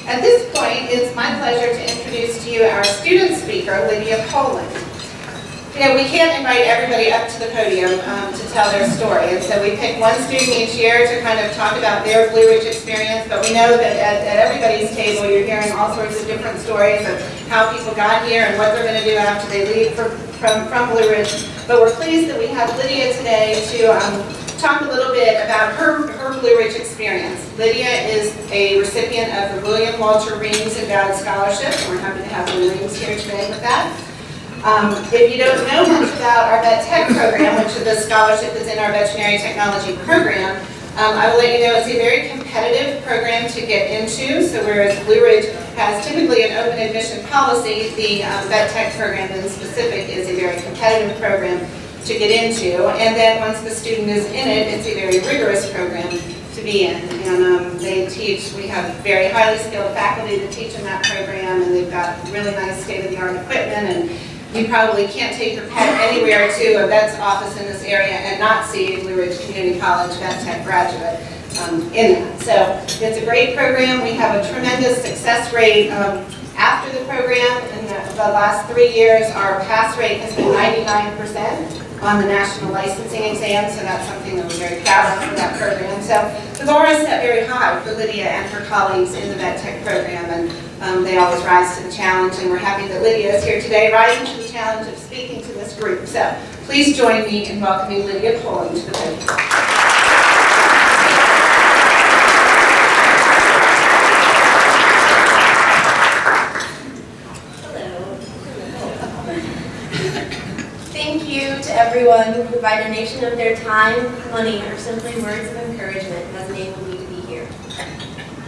At this point, it's my pleasure to introduce to you our student speaker, Lydia Poland. You know, we can't invite everybody up to the podium to tell their story, and so we pick one student each year to kind of talk about their Blue Ridge experience, but we know that at everybody's table you're hearing all sorts of different stories of how people got here and what they're going to do after they leave from Blue Ridge. But we're pleased that we have Lydia today to talk a little bit about her Blue Ridge experience. Lydia is a recipient of the William Walter Reams Endowed Scholarship, and we're happy to have the Reams here today with that. If you don't know much about our Vet Tech program, which is the scholarship is in our veterinary technology program, I will let you know it's a very competitive program to get into. So whereas Blue Ridge has typically an open admission policy, the Vet Tech program in specific is a very competitive program to get into. And then once the student is in it, it's a very rigorous program to be in. And they teach, we have very highly skilled faculty that teach in that program, and they've got really nice state-of-the-art equipment. And you probably can't take your pet anywhere to a vet's office in this area and not see a Blue Ridge Community College Vet Tech graduate in that. So it's a great program. We have a tremendous success rate after the program. In the last 3 years, our pass rate has been 99% on the national licensing exam, so that's something that we're very proud of for that program. So the bar is set very high for Lydia and her colleagues in the Vet Tech program, and they always rise to the challenge, and we're happy that Lydia is here today, rising to the challenge of speaking to this group. So please join me in welcoming Lydia Poland to the podium. Thank you to everyone who, by donation of their time, money, or simply words of encouragement, has enabled me to be here.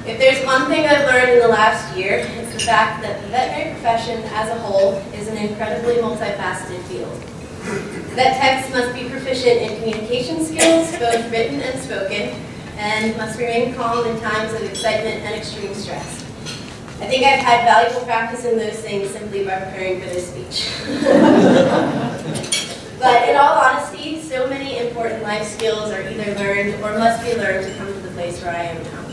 If there's one thing I've learned in the last year, it's the fact that the veterinary profession as a whole is an incredibly multifaceted field. Vet techs must be proficient in communication skills, both written and spoken, and must remain calm in times of excitement and extreme stress. I think I've had valuable practice in those things simply by preparing for this speech. But in all honesty, so many important life skills are either learned or must be learned to come to the place where I am now.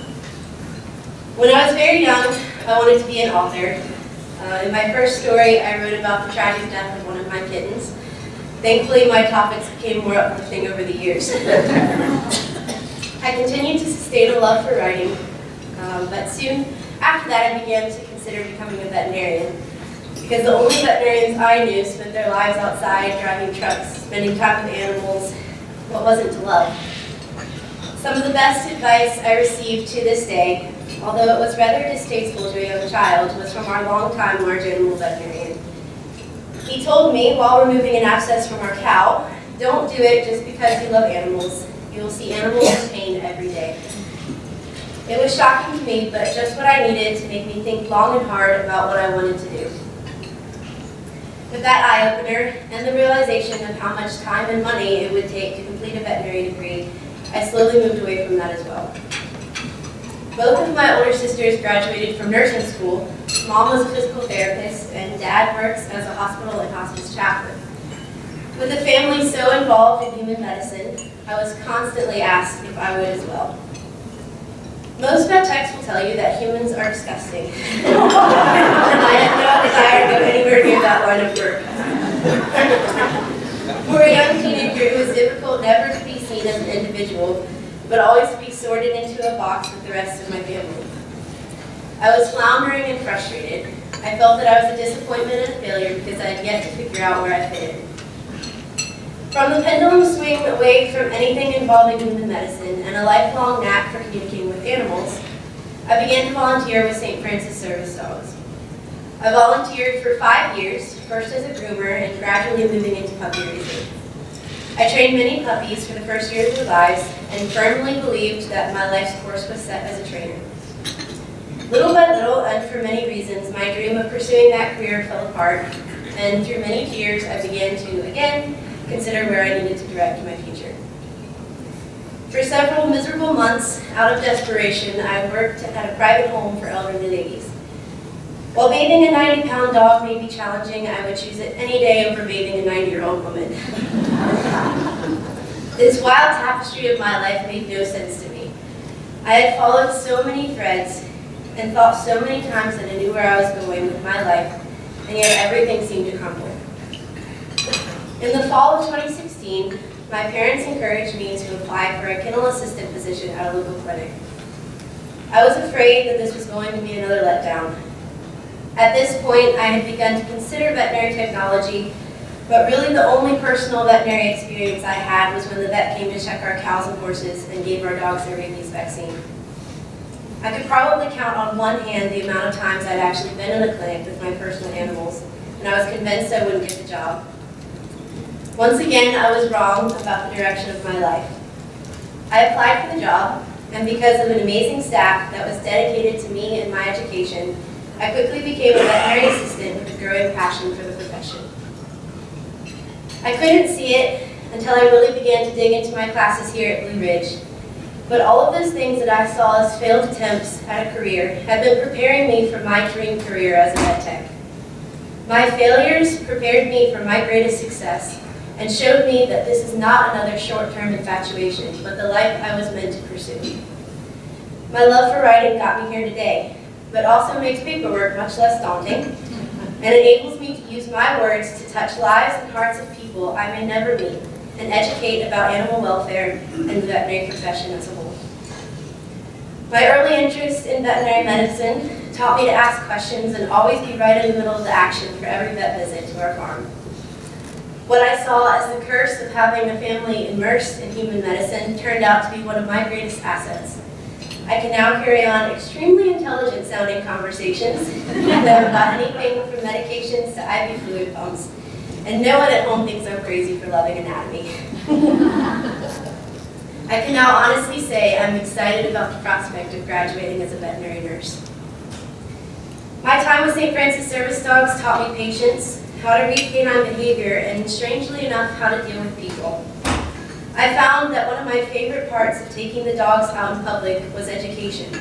When I was very young, I wanted to be an author. In my first story, I wrote about the tragic death of one of my kittens. Thankfully, my topics became more uplifting over the years. I continued to sustain a love for writing, but soon after that, I began to consider becoming a veterinarian, because the only veterinarians I knew spent their lives outside, driving trucks, spending time with animals. What wasn't to love? Some of the best advice I received to this day, although it was rather distasteful to a young child, was from our longtime large animal veterinarian. He told me, while removing an abscess from our cow, don't do it just because you love animals. You will see animals in pain every day. It was shocking to me, but just what I needed to make me think long and hard about what I wanted to do. With that eye-opener and the realization of how much time and money it would take to complete a veterinary degree, I slowly moved away from that as well. Both of my older sisters graduated from nursing school. Mom was a physical therapist, and Dad works as a hospital and hospice chaplain. With a family so involved in human medicine, I was constantly asked if I would as well. Most vet techs will tell you that humans are disgusting. And I had no desire to go anywhere near that line of work. For a young teenager, it was difficult never to be seen as an individual, but always to be sorted into a box with the rest of my family. I was floundering and frustrated. I felt that I was a disappointment and a failure because I had yet to figure out where I fit in. From the pendulum swing away from anything involving human medicine and a lifelong knack for communicating with animals, I began to volunteer with St. Francis Service Dogs. I volunteered for 5 years, first as a groomer and gradually moving into puppy raising. I trained many puppies for the first year of their lives and firmly believed that my life's course was set as a trainer. Little by little, and for many reasons, my dream of pursuing that career fell apart, and through many tears, I began to, again, consider where I needed to direct my future. For several miserable months, out of desperation, I worked at a private home for elderly ladies. While bathing a 90-pound dog may be challenging, I would choose it any day over bathing a 90-year-old woman. This wild tapestry of my life made no sense to me. I had followed so many threads, and thought so many times that I knew where I was going with my life, and yet everything seemed to crumble. In the fall of 2016, my parents encouraged me to apply for a kennel assistant position at a local clinic. I was afraid that this was going to be another letdown. At this point, I had begun to consider veterinary technology, but really the only personal veterinary experience I had was when the vet came to check our cows and horses and gave our dogs their rabies vaccine. I could probably count on one hand the amount of times I'd actually been in a clinic with my personal animals, and I was convinced I wouldn't get the job. Once again, I was wrong about the direction of my life. I applied for the job, and because of an amazing staff that was dedicated to me and my education, I quickly became a veterinary assistant with a growing passion for the profession. I couldn't see it until I really began to dig into my classes here at Blue Ridge, but all of those things that I saw as failed attempts at a career had been preparing me for my dream career as a vet tech. My failures prepared me for my greatest success and showed me that this is not another short-term infatuation, but the life I was meant to pursue. My love for writing got me here today, but also makes paperwork much less daunting and enables me to use my words to touch lives and hearts of people I may never meet and educate about animal welfare and the veterinary profession as a whole. My early interest in veterinary medicine taught me to ask questions and always be right in the middle of the action for every vet visit to our farm. What I saw as the curse of having a family immersed in human medicine turned out to be one of my greatest assets. I can now carry on extremely intelligent sounding conversations about anything from medications to IV fluid pumps, and no one at home thinks I'm crazy for loving anatomy. I can now honestly say I'm excited about the prospect of graduating as a veterinary nurse. My time with St. Francis Service Dogs taught me patience, how to read canine behavior, and strangely enough, how to deal with people. I found that one of my favorite parts of taking the dogs out in public was education.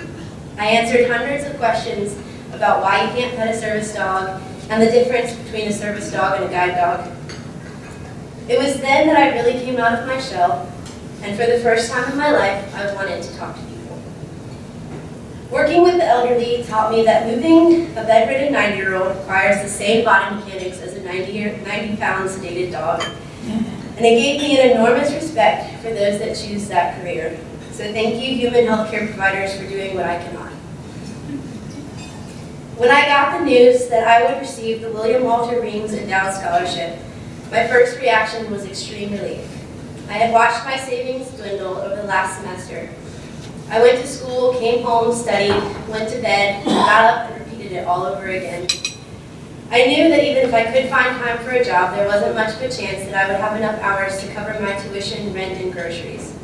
I answered hundreds of questions about why you can't pet a service dog and the difference between a service dog and a guide dog. It was then that I really came out of my shell, and for the first time in my life, I wanted to talk to people. Working with the elderly taught me that moving a bedridden 90-year-old requires the same body mechanics as a 90-pound sedated dog. And it gave me an enormous respect for those that choose that career. So thank you, human healthcare providers, for doing what I cannot. When I got the news that I would receive the William Walter Reams Endowed Scholarship, my first reaction was extreme relief. I had watched my savings dwindle over the last semester. I went to school, came home, studied, went to bed, got up, and repeated it all over again. I knew that even if I could find time for a job, there wasn't much of a chance that I would have enough hours to cover my tuition, rent, and groceries.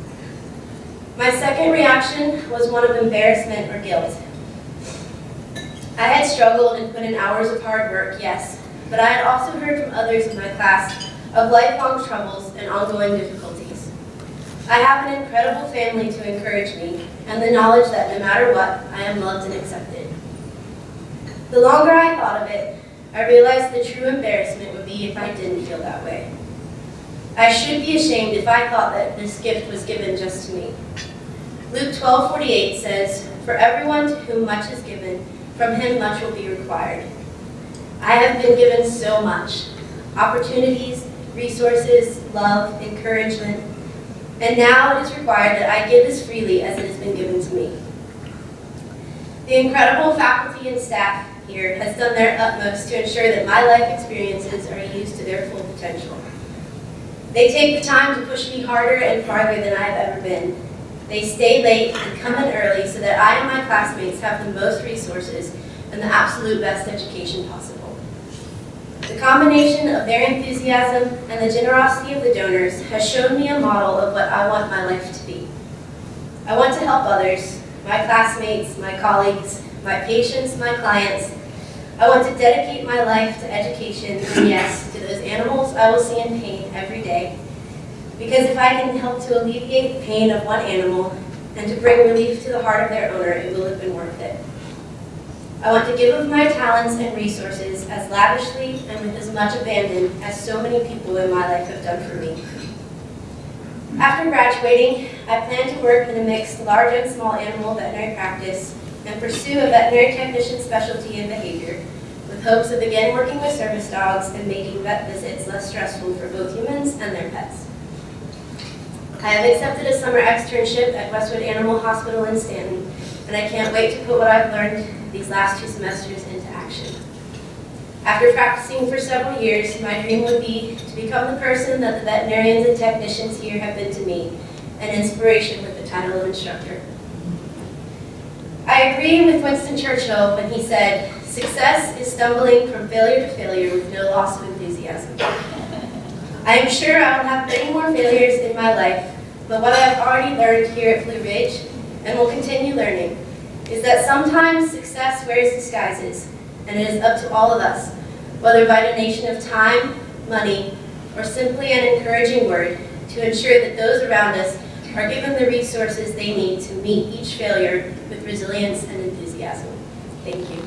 My second reaction was one of embarrassment or guilt. I had struggled and put in hours of hard work, yes, but I had also heard from others in my class of lifelong troubles and ongoing difficulties. I have an incredible family to encourage me, and the knowledge that no matter what, I am loved and accepted. The longer I thought of it, I realized the true embarrassment would be if I didn't feel that way. I should be ashamed if I thought that this gift was given just to me. Luke 12:48 says, "For everyone to whom much is given, from him much will be required." I have been given so much: opportunities, resources, love, encouragement, and now it is required that I give as freely as it has been given to me. The incredible faculty and staff here has done their utmost to ensure that my life experiences are used to their full potential. They take the time to push me harder and farther than I have ever been. They stay late and come in early so that I and my classmates have the most resources and the absolute best education possible. The combination of their enthusiasm and the generosity of the donors has shown me a model of what I want my life to be. I want to help others, my classmates, my colleagues, my patients, my clients. I want to dedicate my life to education and, yes, to those animals I will see in pain every day. Because if I can help to alleviate the pain of one animal and to bring relief to the heart of their owner, it will have been worth it. I want to give of my talents and resources as lavishly and with as much abandon as so many people in my life have done for me. After graduating, I plan to work in a mixed large and small animal veterinary practice and pursue a veterinary technician specialty in behavior, with hopes of again working with service dogs and making vet visits less stressful for both humans and their pets. I have accepted a summer externship at Westwood Animal Hospital in Stanton, and I can't wait to put what I've learned these last 2 semesters into action. After practicing for several years, my dream would be to become the person that the veterinarians and technicians here have been to me, an inspiration with the title of instructor. I agree with Winston Churchill when he said, "Success is stumbling from failure to failure with no loss of enthusiasm." I am sure I will have many more failures in my life, but what I have already learned here at Blue Ridge, and will continue learning, is that sometimes success wears disguises, and it is up to all of us, whether by donation of time, money, or simply an encouraging word, to ensure that those around us are given the resources they need to meet each failure with resilience and enthusiasm. Thank you.